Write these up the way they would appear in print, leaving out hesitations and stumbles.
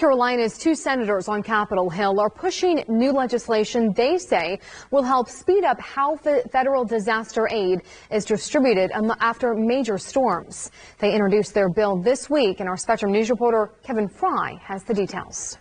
Carolina's 2 senators on Capitol Hill are pushing new legislation they say will help speed up how federal disaster aid is distributed after major storms. They introduced their bill this week, and our Spectrum News reporter Kevin Fry has the details.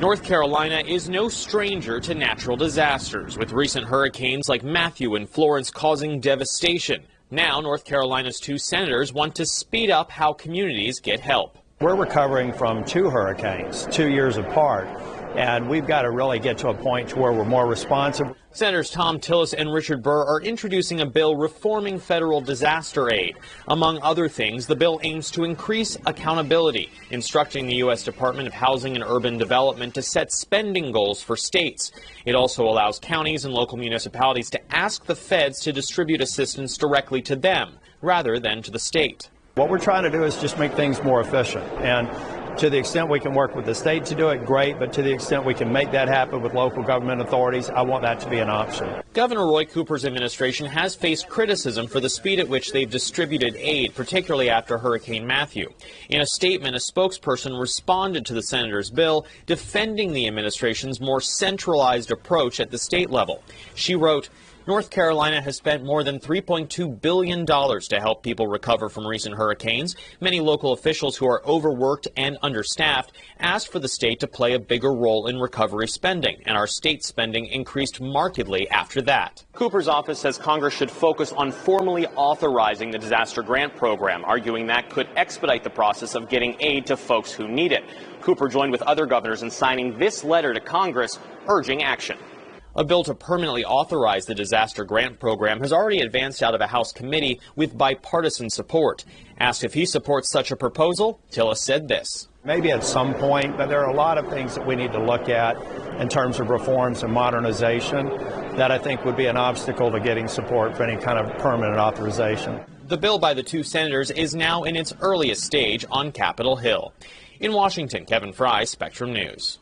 North Carolina is no stranger to natural disasters, with recent hurricanes like Matthew and Florence causing devastation. Now, North Carolina's 2 senators want to speed up how communities get help. We're recovering from 2 hurricanes, 2 years apart, and we've got to really get to a point to where we're more responsive. Senators Thom Tillis and Richard Burr are introducing a bill reforming federal disaster aid. Among other things, the bill aims to increase accountability, instructing the U.S. Department of Housing and Urban Development to set spending goals for states. It also allows counties and local municipalities to ask the feds to distribute assistance directly to them, rather than to the state. What we're trying to do is just make things more efficient, and to the extent we can work with the state to do it, great, but to the extent we can make that happen with local government authorities, I want that to be an option. Governor Roy Cooper's administration has faced criticism for the speed at which they've distributed aid, particularly after Hurricane Matthew. In a statement, a spokesperson responded to the senator's bill, defending the administration's more centralized approach at the state level. She wrote, "North Carolina has spent more than $3.2 billion to help people recover from recent hurricanes. Many local officials who are overworked and understaffed asked for the state to play a bigger role in recovery spending, and our state spending increased markedly after that." Cooper's office says Congress should focus on formally authorizing the disaster grant program, arguing that could expedite the process of getting aid to folks who need it. Cooper joined with other governors in signing this letter to Congress urging action. A bill to permanently authorize the disaster grant program has already advanced out of a House committee with bipartisan support. Asked if he supports such a proposal, Tillis said this. Maybe at some point, but there are a lot of things that we need to look at in terms of reforms and modernization that I think would be an obstacle to getting support for any kind of permanent authorization. The bill by the 2 senators is now in its earliest stage on Capitol Hill. In Washington, Kevin Fry, Spectrum News.